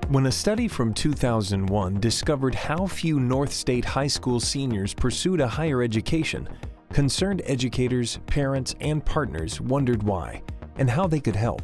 When a study from 2001 discovered how few North State high school seniors pursued a higher education, concerned educators, parents, and partners wondered why and how they could help.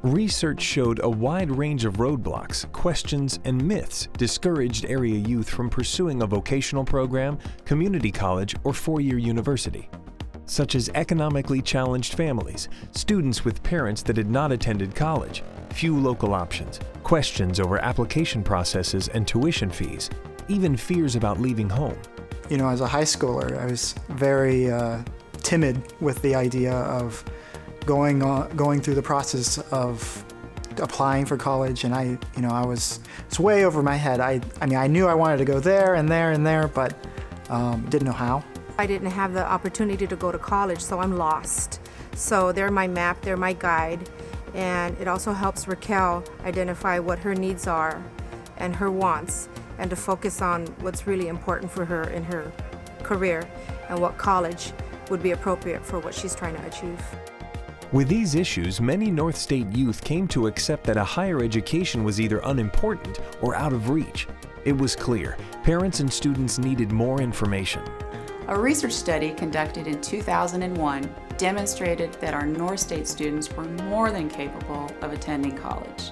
Research showed a wide range of roadblocks, questions, and myths discouraged area youth from pursuing a vocational program, community college, or four-year university, such as economically challenged families, students with parents that had not attended college, few local options, questions over application processes and tuition fees, even fears about leaving home. You know, as a high schooler, I was very timid with the idea of going through the process of applying for college, and it's way over my head. I mean, I knew I wanted to go there and there and there, but didn't know how. I didn't have the opportunity to go to college, so I'm lost. So they're my map, they're my guide, and it also helps Raquel identify what her needs are and her wants, and to focus on what's really important for her in her career and what college would be appropriate for what she's trying to achieve. With these issues, many North State youth came to accept that a higher education was either unimportant or out of reach. It was clear parents and students needed more information. A research study conducted in 2001 demonstrated that our North State students were more than capable of attending college,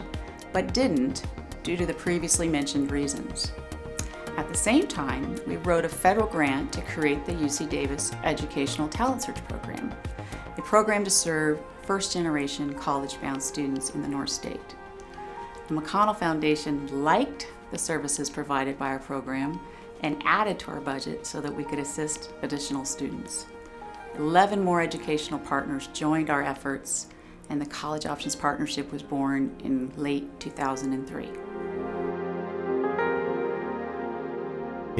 but didn't due to the previously mentioned reasons. At the same time, we wrote a federal grant to create the UC Davis Educational Talent Search Program, a program to serve first-generation college-bound students in the North State. The McConnell Foundation liked the services provided by our program and added to our budget so that we could assist additional students. 11 more educational partners joined our efforts, and the College Options Partnership was born in late 2003.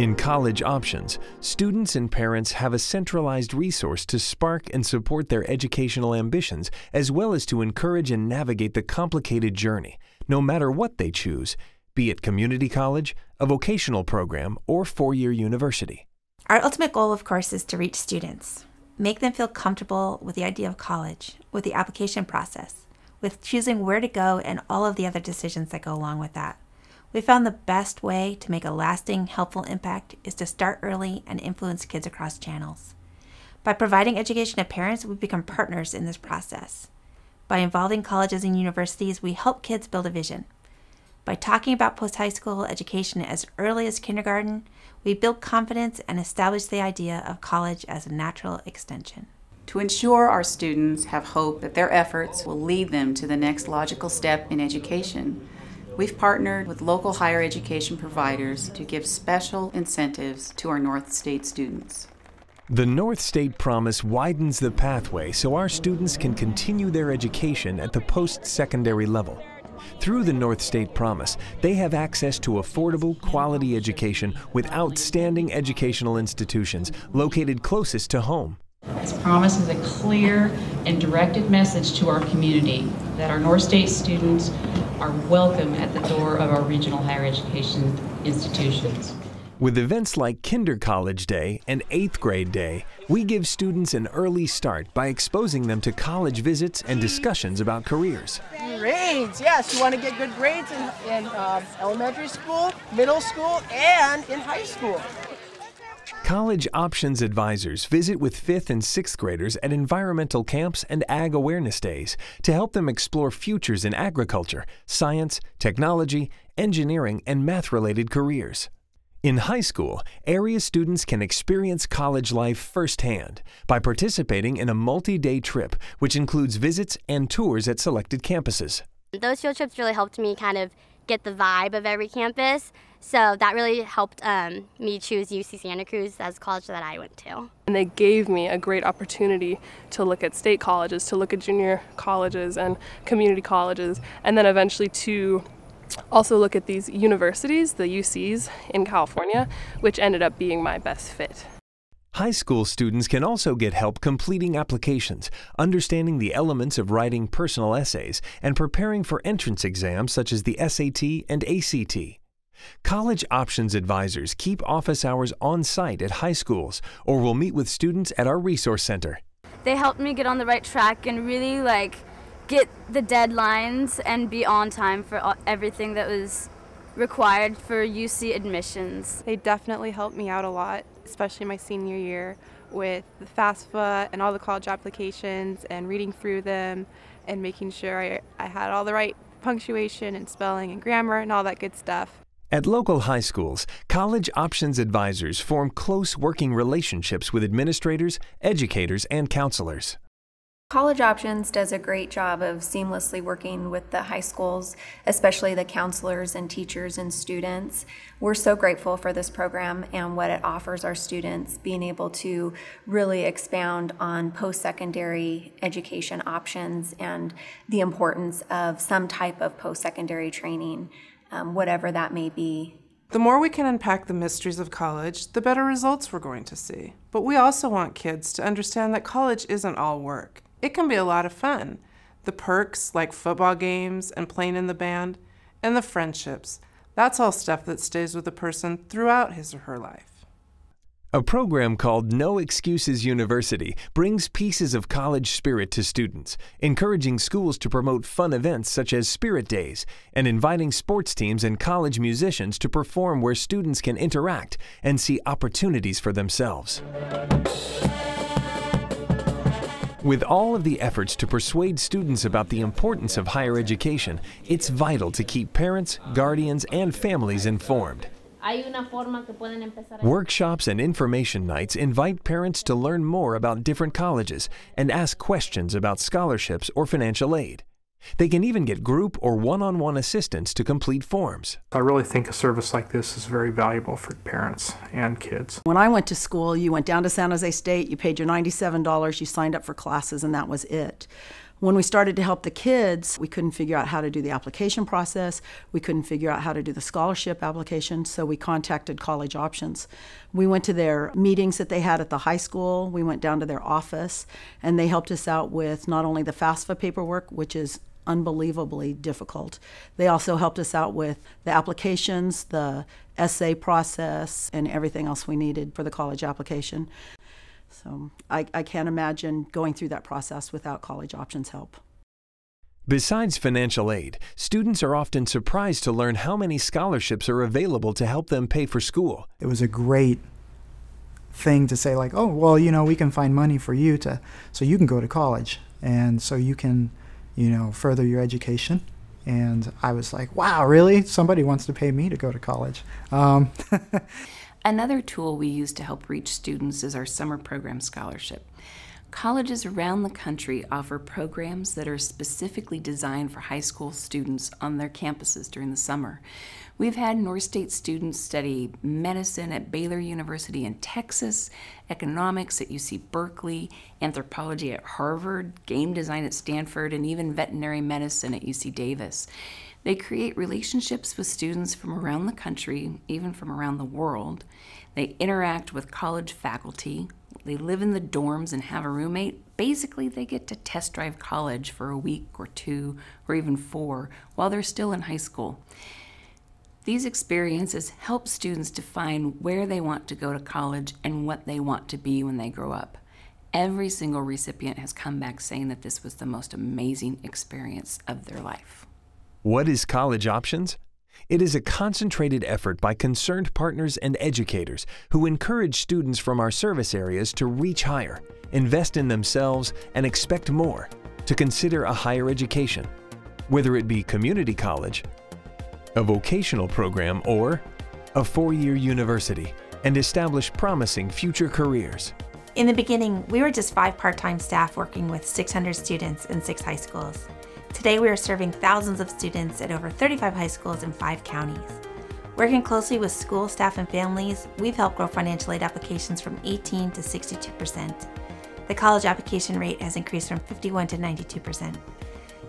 In College Options, students and parents have a centralized resource to spark and support their educational ambitions, as well as to encourage and navigate the complicated journey, no matter what they choose, be it community college, a vocational program, or four-year university. Our ultimate goal, of course, is to reach students, make them feel comfortable with the idea of college, with the application process, with choosing where to go and all of the other decisions that go along with that. We found the best way to make a lasting, helpful impact is to start early and influence kids across channels. By providing education to parents, we become partners in this process. By involving colleges and universities, we help kids build a vision. By talking about post-high school education as early as kindergarten, we build confidence and establish the idea of college as a natural extension. To ensure our students have hope that their efforts will lead them to the next logical step in education, we've partnered with local higher education providers to give special incentives to our North State students. The North State Promise widens the pathway so our students can continue their education at the post-secondary level. Through the North State Promise, they have access to affordable, quality education with outstanding educational institutions located closest to home. This promise is a clear and directed message to our community that our North State students are welcome at the door of our regional higher education institutions. With events like Kinder College Day and 8th Grade Day, we give students an early start by exposing them to college visits and discussions about careers. Grades, yes, you want to get good grades in elementary school, middle school, and in high school. College Options advisors visit with 5th and 6th graders at environmental camps and ag awareness days to help them explore futures in agriculture, science, technology, engineering, and math-related careers. In high school, area students can experience college life firsthand by participating in a multi-day trip, which includes visits and tours at selected campuses. Those field trips really helped me kind of get the vibe of every campus, so that really helped me choose UC Santa Cruz as the college that I went to. And they gave me a great opportunity to look at state colleges, to look at junior colleges and community colleges, and then eventually to also look at these universities, the UCs in California, which ended up being my best fit. High school students can also get help completing applications, understanding the elements of writing personal essays, and preparing for entrance exams such as the SAT and ACT. College Options advisors keep office hours on site at high schools or will meet with students at our resource center. They helped me get on the right track and really get the deadlines and be on time for everything that was required for UC admissions. They definitely helped me out a lot, especially my senior year, with the FAFSA and all the college applications and reading through them and making sure I had all the right punctuation and spelling and grammar and all that good stuff. At local high schools, college options advisors form close working relationships with administrators, educators, and counselors. College Options does a great job of seamlessly working with the high schools, especially the counselors and teachers and students. We're so grateful for this program and what it offers our students, being able to really expound on post-secondary education options and the importance of some type of post-secondary training, whatever that may be. The more we can unpack the mysteries of college, the better results we're going to see. But we also want kids to understand that college isn't all work. It can be a lot of fun. The perks, like football games and playing in the band, and the friendships. That's all stuff that stays with a person throughout his or her life. A program called No Excuses University brings pieces of college spirit to students, encouraging schools to promote fun events such as Spirit Days and inviting sports teams and college musicians to perform where students can interact and see opportunities for themselves. With all of the efforts to persuade students about the importance of higher education, it's vital to keep parents, guardians, and families informed. Workshops and information nights invite parents to learn more about different colleges and ask questions about scholarships or financial aid. They can even get group or one-on-one assistance to complete forms. I really think a service like this is very valuable for parents and kids. When I went to school, you went down to San Jose State, you paid your $97, you signed up for classes, and that was it. When we started to help the kids, we couldn't figure out how to do the application process. We couldn't figure out how to do the scholarship application, so we contacted College Options. We went to their meetings that they had at the high school. We went down to their office, and they helped us out with not only the FAFSA paperwork, which is unbelievably difficult. They also helped us out with the applications, the essay process, and everything else we needed for the college application. So I can't imagine going through that process without College Options help. Besides financial aid, students are often surprised to learn how many scholarships are available to help them pay for school. It was a great thing to say, like, oh, well, you know, we can find money for you so you can go to college and so you can, you know, further your education. And I was like, wow, really? Somebody wants to pay me to go to college. Another tool we use to help reach students is our summer program scholarship. Colleges around the country offer programs that are specifically designed for high school students on their campuses during the summer. We've had North State students study medicine at Baylor University in Texas, economics at UC Berkeley, anthropology at Harvard, game design at Stanford, and even veterinary medicine at UC Davis. They create relationships with students from around the country, even from around the world. They interact with college faculty. They live in the dorms and have a roommate. Basically, they get to test drive college for a week or 2 or even 4 while they're still in high school. These experiences help students define where they want to go to college and what they want to be when they grow up. Every single recipient has come back saying that this was the most amazing experience of their life. What is College Options? It is a concentrated effort by concerned partners and educators who encourage students from our service areas to reach higher, invest in themselves, and expect more, to consider a higher education, whether it be community college, a vocational program, or a 4-year university, and establish promising future careers. In the beginning, we were just 5 part-time staff working with 600 students in 6 high schools. Today, we are serving thousands of students at over 35 high schools in 5 counties. Working closely with school staff and families, we've helped grow financial aid applications from 18% to 62%. The college application rate has increased from 51% to 92%.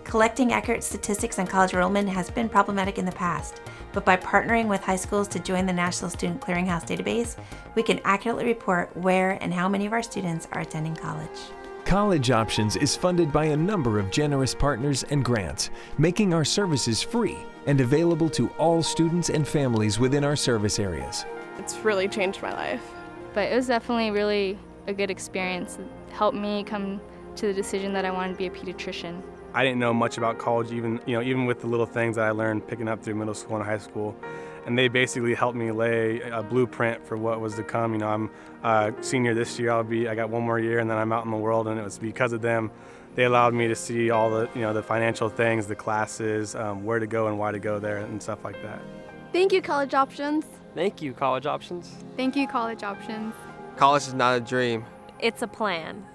Collecting accurate statistics on college enrollment has been problematic in the past, but by partnering with high schools to join the National Student Clearinghouse database, we can accurately report where and how many of our students are attending college. College Options is funded by a number of generous partners and grants, making our services free and available to all students and families within our service areas. It's really changed my life. But it was definitely really a good experience. It helped me come to the decision that I wanted to be a pediatrician. I didn't know much about college, even with the little things that I learned picking up through middle school and high school. And they basically helped me lay a blueprint for what was to come. You know, I'm a senior this year. I got one more year, and then I'm out in the world. And it was because of them. They allowed me to see all the, the financial things, the classes, where to go and why to go there, and stuff like that. Thank you, College Options. Thank you, College Options. Thank you, College Options. College is not a dream. It's a plan.